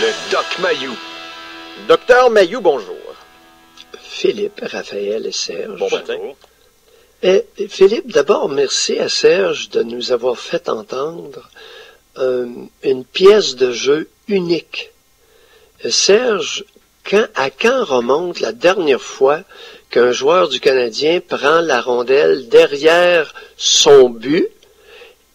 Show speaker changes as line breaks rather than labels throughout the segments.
le Doc Mayou.
Docteur Mayou, bonjour.
Philippe, Raphaël et Serge.
Bon matin.
Philippe, d'abord, merci à Serge de nous avoir fait entendre une pièce de jeu unique. Serge, à quand remonte la dernière fois qu'un joueur du Canadien prend la rondelle derrière son but,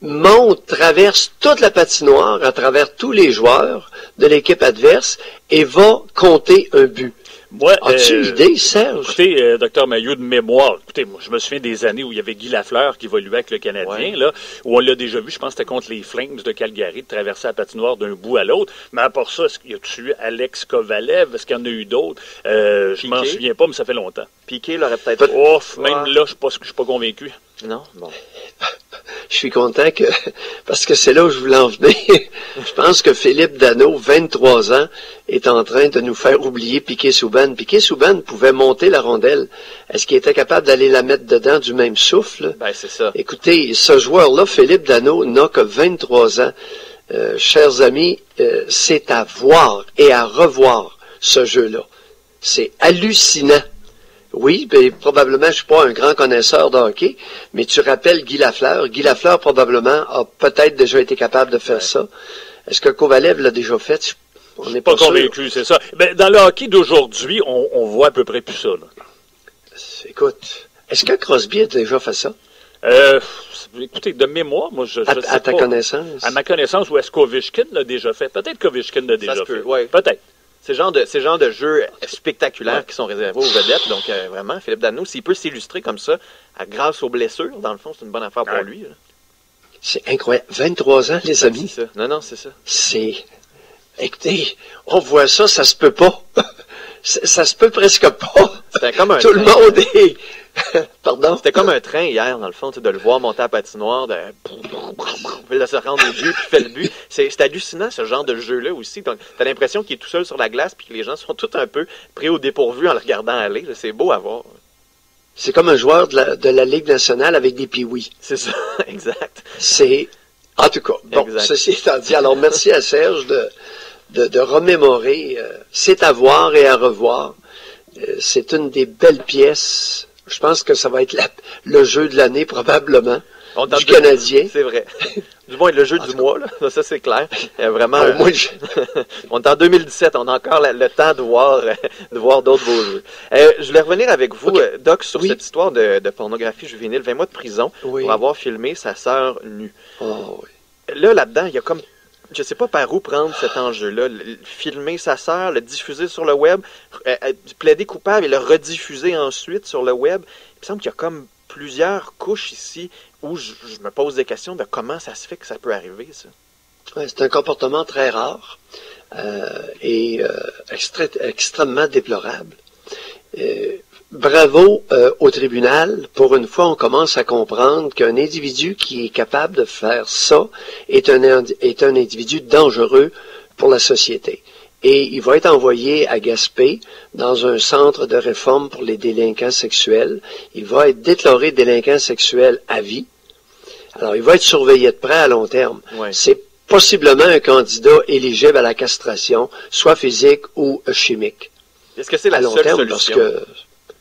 monte, traverse toute la patinoire à travers tous les joueurs de l'équipe adverse et va compter un but?
Moi,
as-tu une idée, Serge?
Écoutez, Dr Mayou, de mémoire, écoutez, moi, je me souviens des années où il y avait Guy Lafleur qui évoluait avec le Canadien, là, où on l'a déjà vu, je pense que c'était contre les Flames de Calgary, de traverser la patinoire d'un bout à l'autre. Mais à part ça, est-ce qu'il y a tué Alex Kovalev? Est-ce qu'il y en a eu d'autres? Je m'en souviens pas, mais ça fait longtemps.
Piqué l'aurait peut-être...
Même là, je suis pas convaincu.
Non? Bon.
Je suis content parce que c'est là où je voulais en venir. Je pense que Philippe Danault, 23 ans, est en train de nous faire oublier Piquet Souban. Piquet Souban pouvait monter la rondelle. Est-ce qu'il était capable d'aller la mettre dedans du même souffle?
Ben, c'est ça.
Écoutez, ce joueur-là, Philippe Danault, n'a que 23 ans. Chers amis, c'est à voir et à revoir ce jeu-là. C'est hallucinant. Oui, ben, probablement, je suis pas un grand connaisseur de hockey, mais tu rappelles Guy Lafleur. Guy Lafleur, probablement, a peut-être déjà été capable de faire ça. Est-ce que Kovalev l'a déjà fait? On n'est pas
convaincu, c'est ça. Ben, dans le hockey d'aujourd'hui, on voit à peu près plus ça, là.
Écoute, est-ce que Crosby a déjà fait ça?
Écoutez, de mémoire, moi, je sais pas.
À ta connaissance?
À ma connaissance, ou est-ce qu'Ovechkin l'a déjà fait? Peut-être qu'Ovechkin l'a déjà fait.
Ouais.
Peut-être.
C'est le genre de jeux spectaculaires qui sont réservés aux vedettes. Donc, vraiment, Philippe Danault, s'il peut s'illustrer comme ça, grâce aux blessures, dans le fond, c'est une bonne affaire pour lui. Là.
C'est incroyable. 23 ans, les amis.
C'est ça. Non, c'est ça.
Écoutez, on voit ça, ça se peut pas. Ça se peut presque pas.
C'était comme un
Tout le monde est... Pardon?
C'était comme un train hier, dans le fond, de le voir monter à la patinoire, de se rendre au but, puis fait le but. C'est hallucinant, ce genre de jeu-là aussi. Donc, t'as l'impression qu'il est tout seul sur la glace, puis que les gens sont tous un peu pris au dépourvu en le regardant aller. C'est beau à voir.
C'est comme un joueur de la Ligue nationale avec des pee-wee.
C'est ça, exact.
En tout cas, bon, ceci étant dit, alors merci à Serge de remémorer. C'est à voir et à revoir. C'est une des belles pièces. Je pense que ça va être le jeu de l'année, probablement, du Canadien.
C'est vrai. Du moins, le jeu du mois, là. Ça, c'est clair. Vraiment. On est en 2017, on a encore le temps de voir d'autres beaux jeux. Je voulais revenir avec vous, Doc, sur cette histoire de pornographie juvénile. 20 mois de prison pour avoir filmé sa sœur nue.
Oh, oui.
Là-dedans, il y a comme... Je ne sais pas par où prendre cet enjeu-là. Filmer sa sœur, le diffuser sur le web, plaider coupable et le rediffuser ensuite sur le web. Il me semble qu'il y a comme plusieurs couches ici où je me pose des questions de comment ça se fait que ça peut arriver, ça.
Ouais, c'est un comportement très rare et extrêmement déplorable. Bravo au tribunal. Pour une fois, on commence à comprendre qu'un individu qui est capable de faire ça est un individu dangereux pour la société. Et il va être envoyé à Gaspé dans un centre de réforme pour les délinquants sexuels. Il va être déclaré délinquant sexuel à vie. Alors, il va être surveillé de près à long terme.
Ouais.
C'est possiblement un candidat éligible à la castration, soit physique ou chimique.
Est-ce que c'est la seule solution?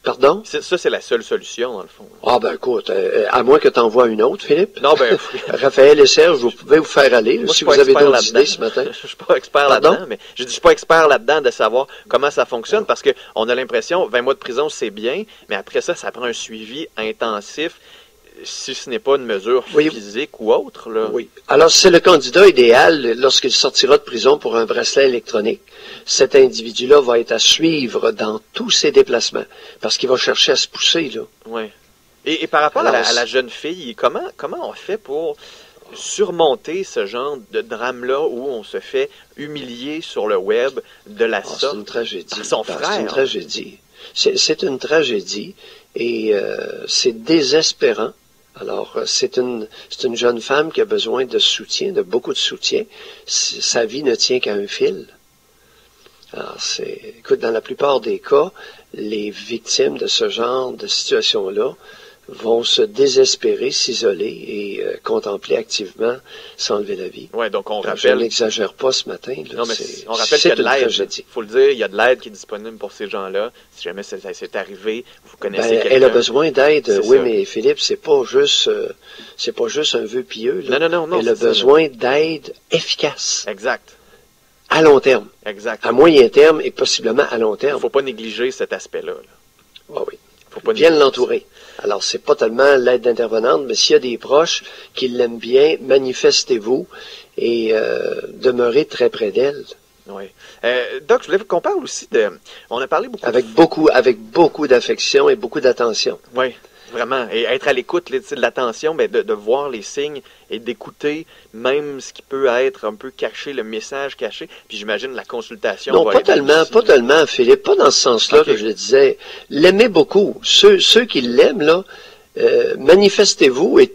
Pardon?
Ça, c'est la seule solution, dans le fond.
Ah, ben écoute, à moins que tu envoies une autre, Philippe.
Non, ben...
Raphaël et Serge, vous pouvez vous faire aller,
Moi,
si vous avez d'autres idées ce matin.
Je suis pas expert là-dedans, mais je suis pas expert là-dedans de savoir comment ça fonctionne, parce qu'on a l'impression, 20 mois de prison, c'est bien, mais après ça, ça prend un suivi intensif, si ce n'est pas une mesure physique ou autre. Là.
Oui. Alors, c'est le candidat idéal lorsqu'il sortira de prison pour un bracelet électronique. Cet individu-là va être à suivre dans tous ses déplacements, parce qu'il va chercher à se pousser, là.
Oui. Et par rapport à la jeune fille, comment on fait pour surmonter ce genre de drame-là où on se fait humilier sur le web de la sorte?
C'est une tragédie.
Par son frère.
C'est une tragédie. C'est une tragédie et c'est désespérant. Alors, c'est une jeune femme qui a besoin de soutien, de beaucoup de soutien. Sa vie ne tient qu'à un fil. Alors, écoute, dans la plupart des cas, les victimes de ce genre de situation-là vont se désespérer, s'isoler et contempler activement s'enlever la vie.
Ouais, donc on
Je
rappelle.
n'exagère pas ce matin. Là,
Non, mais on rappelle qu'il y a de l'aide. Il faut le dire, il y a de l'aide qui est disponible pour ces gens-là. Si jamais ça s'est arrivé, vous connaissez quelqu'un.
Elle a besoin d'aide. Oui,
ça.
mais Philippe, c'est pas juste un vœu pieux. Là.
Non.
Elle a besoin d'aide efficace.
Exact.
À long terme.
Exact.
À moyen terme et possiblement à long
Il
terme.
ne faut pas négliger cet aspect-là. Là.
Ah oui.
Faut pas
Viennent
négliger
l'entourer. Alors, c'est pas tellement l'aide d'intervenante, mais s'il y a des proches qui l'aiment bien, manifestez-vous et demeurez très près d'elle.
Oui. Doc, je voulais qu'on parle aussi de... On a parlé beaucoup
Avec beaucoup d'affection et beaucoup d'attention.
Oui, vraiment. Et être à l'écoute là, de l'attention, ben, de voir les signes et d'écouter même ce qui peut être un peu caché, le message caché. Puis j'imagine la consultation.
Non,
va
pas
aider
tellement,
aussi.
pas tellement, Philippe. Pas dans ce sens-là que je le disais. L'aimez beaucoup. Ceux qui l'aiment, là, manifestez-vous et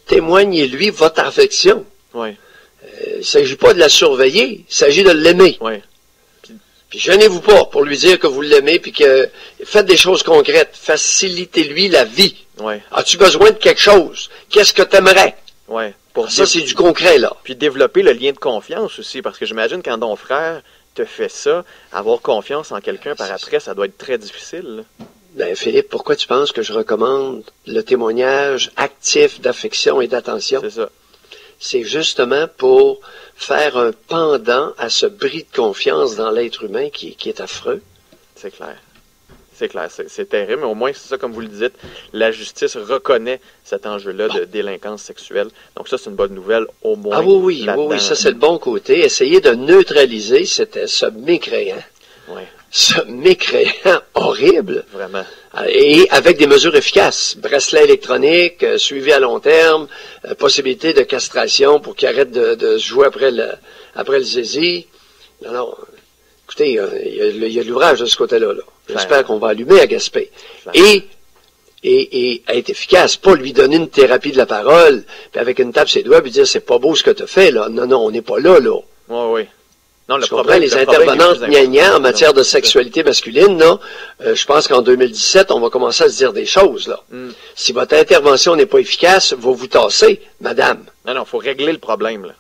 témoignez-lui votre affection.
Oui,
Il ne s'agit pas de la surveiller, il s'agit de l'aimer.
oui.
Puis gênez-vous pas pour lui dire que vous l'aimez, puis que faites des choses concrètes. Facilitez-lui la vie.
Oui,
As-tu besoin de quelque chose? Qu'est-ce que tu aimerais?
oui. Pour
Ça, c'est du concret, là.
Puis développer le lien de confiance aussi, parce que j'imagine quand ton frère te fait ça, avoir confiance en quelqu'un par après, ça doit être très difficile. Là.
Ben, Philippe, pourquoi tu penses que je recommande le témoignage actif d'affection et d'attention?
C'est ça.
C'est justement pour faire un pendant à ce bris de confiance dans l'être humain qui est affreux.
C'est clair. C'est clair, c'est terrible, mais au moins, c'est ça, comme vous le dites, la justice reconnaît cet enjeu-là de délinquance sexuelle. Donc ça, c'est une bonne nouvelle, au moins.
Ah oui, ça c'est le bon côté. Essayez de neutraliser ce mécréant.
Oui,
Ce mécréant horrible.
vraiment.
Et avec des mesures efficaces. Bracelet électronique, suivi à long terme, possibilité de castration pour qu'il arrête de se jouer après le zizi. Non, écoutez, il y a de l'ouvrage de ce côté-là. Là. J'espère qu'on va allumer à Gaspé. Et être efficace, pas lui donner une thérapie de la parole, puis avec une tape sur les doigts, puis dire c'est pas beau ce que tu fais, là. Non, on n'est pas là, là.
Oui, oui. Non,
Je comprends les intervenantes gna en matière de sexualité masculine, là. Je pense qu'en 2017, on va commencer à se dire des choses, là. Si votre intervention n'est pas efficace, vous tasser, madame.
Non, il faut régler le problème, là.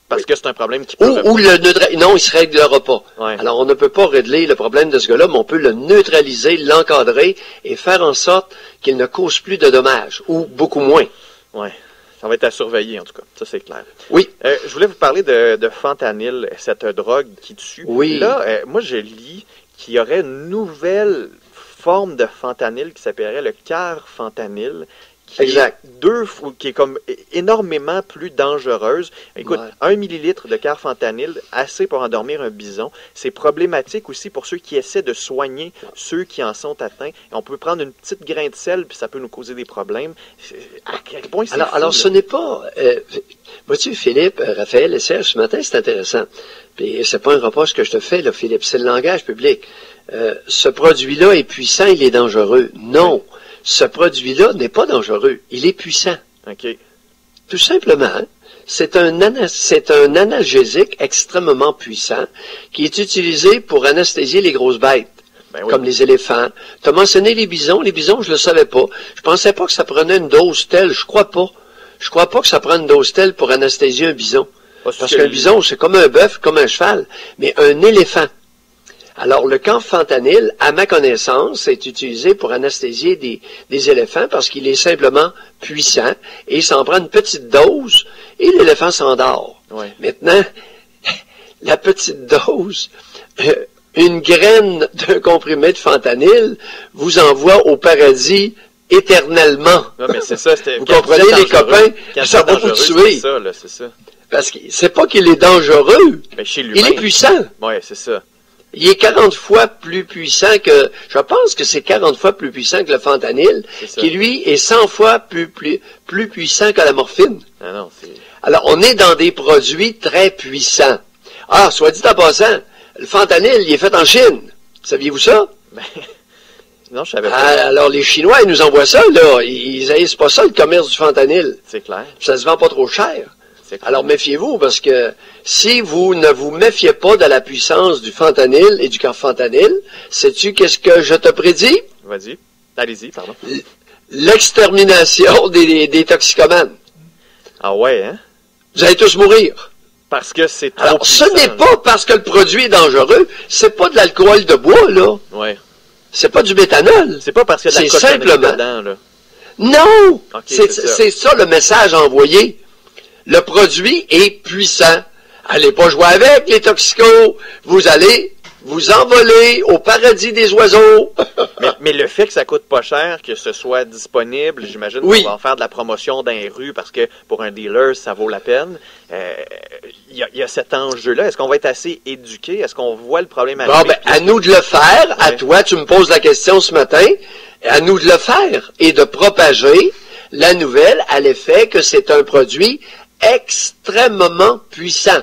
Parce que c'est un problème qui
Non, il ne se réglera pas.
Ouais.
Alors, on ne peut pas régler le problème de ce gars-là, mais on peut le neutraliser, l'encadrer et faire en sorte qu'il ne cause plus de dommages, ou beaucoup moins.
Oui. Ça va être à surveiller, en tout cas. Ça, c'est clair.
Oui.
Je voulais vous parler de fentanyl, cette drogue qui tue.
Oui.
Là, moi, je lis qu'il y aurait une nouvelle forme de fentanyl qui s'appellerait le carfentanyl.
Exact.
Qui est comme énormément plus dangereuse. Écoute,
Ouais.
1 millilitre de carfentanyl, assez pour endormir un bison. C'est problématique aussi pour ceux qui essaient de soigner ceux qui en sont atteints. On peut prendre une petite grain de sel, puis ça peut nous causer des problèmes. À quel point c'est
Alors, ce n'est pas... vois-tu, Philippe, Raphaël et Serge, ce matin, c'est intéressant. Puis, c'est pas un reproche que je te fais, là, Philippe. C'est le langage public. Ce produit-là est puissant, il est dangereux. Non. Ce produit-là n'est pas dangereux. Il est puissant.
OK.
Tout simplement. Hein? C'est un analgésique extrêmement puissant qui est utilisé pour anesthésier les grosses bêtes.
Ben oui.
Comme les éléphants. Tu as mentionné les bisons. Les bisons, je le savais pas. Je pensais pas que ça prenait une dose telle. Je crois pas. Je crois pas que ça prenne une dose telle pour anesthésier un bison. Parce qu'un bison, c'est comme un bœuf, comme un cheval. Mais un éléphant. Alors, le carfentanyl, à ma connaissance, est utilisé pour anesthésier des éléphants parce qu'il est simplement puissant et il s'en prend une petite dose et l'éléphant s'endort.
Ouais.
Maintenant, la petite dose, une graine d'un comprimé de fentanyl vous envoie au paradis éternellement.
Non, mais c'est ça.
Vous comprenez, les copains, ça va vous tuer.
C'est ça, là, c'est ça.
Parce que c'est pas qu'il est dangereux,
Mais chez l'humain.
il est puissant.
Oui, c'est ça.
Il est 40 fois plus puissant que... Je pense que c'est 40 fois plus puissant que le fentanyl, qui lui est 100 fois plus puissant que la morphine.
Ah non, c'est...
Alors, on est dans des produits très puissants. Ah, soit dit en passant, le fentanyl, il est fait en Chine. Saviez-vous ça?
Ben, non, je savais pas.
Alors, les Chinois, ils nous envoient ça, là. Ils haïssent pas ça, le commerce du fentanyl.
C'est clair.
Ça se vend pas trop cher.
C'est clair.
Alors, méfiez-vous, parce que si vous ne vous méfiez pas de la puissance du fentanyl et du carfentanyl, sais-tu qu'est-ce que je te prédis?
Vas-y. Allez-y, pardon.
l'extermination des toxicomanes.
Ah ouais, hein?
Vous allez tous mourir.
Parce que c'est trop
Alors, ce
puissant.
n'est pas parce que le produit est dangereux, c'est pas de l'alcool de bois, là.
Ouais.
C'est pas du méthanol.
C'est pas parce qu'il y a de la
C'est
cochonnerie
simplement-
dedans, là.
Non!
Ok, c'est ça.
C'est ça le message envoyé. Le produit est puissant. Allez pas jouer avec les toxicos. Vous allez vous envoler au paradis des oiseaux.
Mais le fait que ça coûte pas cher, que ce soit disponible, j'imagine
Oui.
qu'on va en faire de la promotion dans les rues parce que pour un dealer, ça vaut la peine. Il y a cet enjeu-là. Est-ce qu'on va être assez éduqué? Est-ce qu'on voit le problème arriver?
Bon, ben, à nous de le faire. À
Ouais.
toi, tu me poses la question ce matin. À nous de le faire et de propager la nouvelle à l'effet que c'est un produit extrêmement puissant.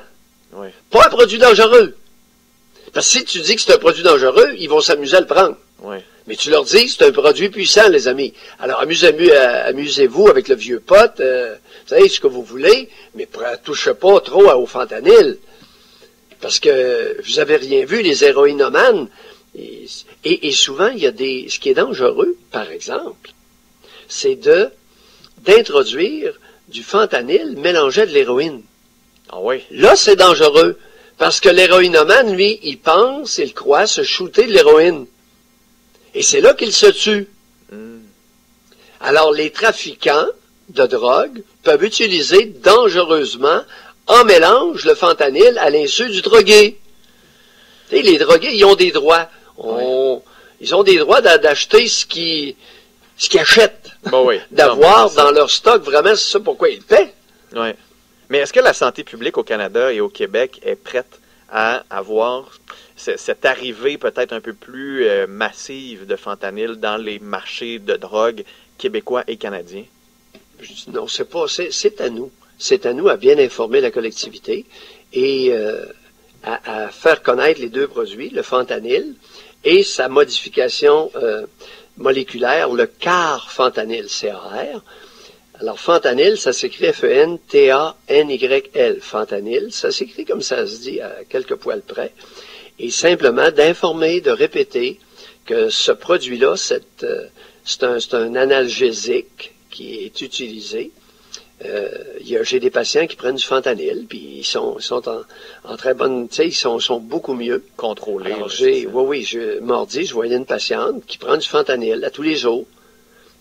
Ouais.
Pas un produit dangereux. Parce que si tu dis que c'est un produit dangereux, ils vont s'amuser à le prendre.
Ouais.
Mais tu leur dis, c'est un produit puissant, les amis. Alors, amusez-vous avec le vieux pot, vous savez, ce que vous voulez, mais touchez pas trop au fentanyl. Parce que vous avez rien vu, les héroïnomanes. Et souvent, il y a ce qui est dangereux, par exemple, c'est d'introduire du fentanyl mélangé à de l'héroïne.
Ah ouais.
Là, c'est dangereux. Parce que l'héroïnomane, lui, il pense, il croit se shooter de l'héroïne. Et c'est là qu'il se tue.
Hmm.
Alors, les trafiquants de drogue peuvent utiliser dangereusement en mélange le fentanyl à l'insu du drogué. Tu sais, les drogués, ils ont des droits. Ils ont des droits d'acheter ce qu'ils achètent.
Bon, oui.
D'avoir
Non, mais
dans leur stock, vraiment, c'est ça pourquoi ils paient.
Ouais. Mais est-ce que la santé publique au Canada et au Québec est prête à avoir cette arrivée peut-être un peu plus massive de fentanyl dans les marchés de drogue québécois et canadiens?
Je dis non, c'est à nous. C'est à nous à bien informer la collectivité et à faire connaître les deux produits, le fentanyl et sa modification moléculaire, le carfentanyl, CAR. Alors, fentanyl, ça s'écrit F-E-N-T-A-N-Y-L. Fentanyl, ça s'écrit comme ça se dit à quelques poils près. Et simplement d'informer, de répéter que ce produit-là, c'est un analgésique qui est utilisé. J'ai des patients qui prennent du fentanyl, puis ils sont en très bonne, tu sais, ils sont beaucoup mieux.
Contrôlés.
Alors,
là,
mardi, je voyais une patiente qui prend du fentanyl à tous les jours.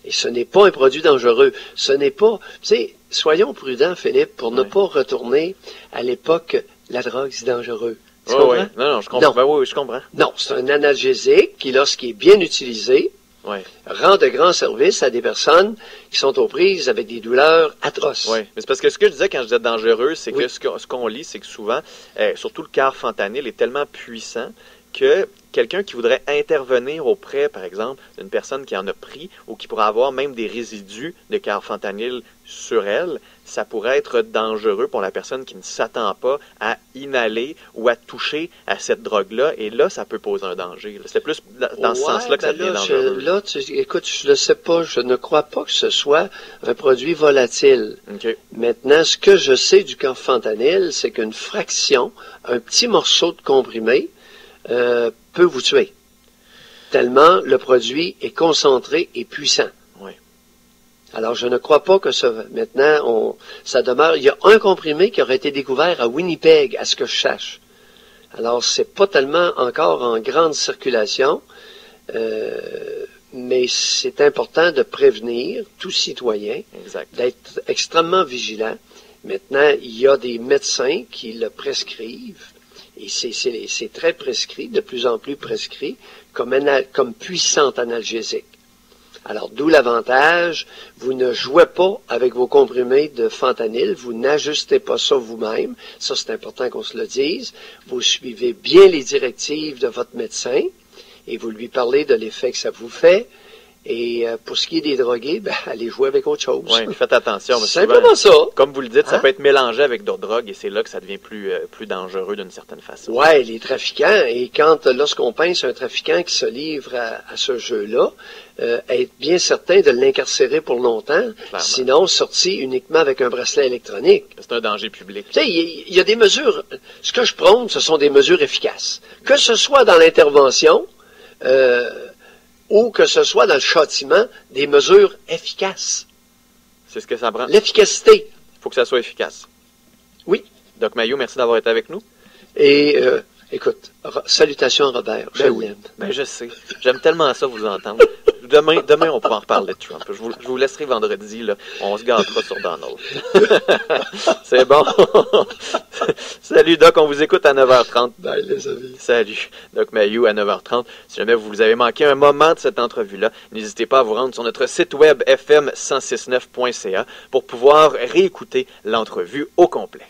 Et ce n'est pas un produit dangereux. Ce n'est pas, tu sais, soyons prudents, Philippe, pour ne pas retourner à l'époque, la drogue, c'est dangereux. Tu comprends?
Ouais. Non, je comprends.
Non.
Ben oui, je comprends.
Non, c'est un analgésique qui, lorsqu'il est bien utilisé,
Ouais.
rend de grands services à des personnes qui sont aux prises avec des douleurs atroces.
Oui, mais c'est parce que ce que je disais quand je disais dangereux, c'est
Oui.
que ce qu'on lit, c'est que souvent, surtout le carfentanyl est tellement puissant que quelqu'un qui voudrait intervenir auprès, par exemple, d'une personne qui en a pris ou qui pourrait avoir même des résidus de carfentanyl sur elle, ça pourrait être dangereux pour la personne qui ne s'attend pas à inhaler ou à toucher à cette drogue-là. Et là, ça peut poser un danger. C'est plus dans ce sens-là que ça devient dangereux.
Écoute, je ne sais pas, je ne crois pas que ce soit un produit volatile.
OK.
Maintenant, ce que je sais du carfentanyl, c'est qu'une fraction, un petit morceau de comprimé, peut vous tuer. Tellement le produit est concentré et puissant.
Oui.
Alors, je ne crois pas que maintenant, ça demeure. Il y a un comprimé qui aurait été découvert à Winnipeg, à ce que je sache. Alors, c'est pas tellement encore en grande circulation, mais c'est important de prévenir tout citoyen,
Exact.
d'être extrêmement vigilant. Maintenant, il y a des médecins qui le prescrivent, et c'est très prescrit, de plus en plus prescrit, comme puissant analgésique. Alors, d'où l'avantage, vous ne jouez pas avec vos comprimés de fentanyl, vous n'ajustez pas ça vous-même, ça c'est important qu'on se le dise, vous suivez bien les directives de votre médecin, et vous lui parlez de l'effet que ça vous fait, et pour ce qui est des drogués, allez jouer avec autre chose.
Oui, faites attention.
C'est simplement ça.
Comme vous le dites, ça
Hein?
peut être mélangé avec d'autres drogues et c'est là que ça devient plus dangereux d'une certaine façon.
Ouais, les trafiquants, et lorsqu'on pense à un trafiquant qui se livre à ce jeu-là, être bien certain de l'incarcérer pour longtemps, sinon sorti uniquement avec un bracelet électronique.
C'est un danger public.
Tu sais, il y a des mesures, ce que je prône, ce sont des mesures efficaces. Que ce soit dans l'intervention, ou que ce soit dans le châtiment, des mesures efficaces.
C'est ce que ça prend.
L'efficacité.
Il faut que ça soit efficace.
Oui.
Doc Mayou, merci d'avoir été avec nous.
Et, écoute, salutations Robert, je l'aime.
Ben, je sais. J'aime tellement ça vous entendre. Demain, on pourra en reparler de Trump. Je vous laisserai vendredi, là. On se gâtera sur Donald. C'est bon. Salut, Doc. On vous écoute à 9h30.
Bye, les amis.
Salut. Doc Mayou à 9h30. Si jamais vous avez manqué un moment de cette entrevue-là, n'hésitez pas à vous rendre sur notre site web fm1069.ca pour pouvoir réécouter l'entrevue au complet.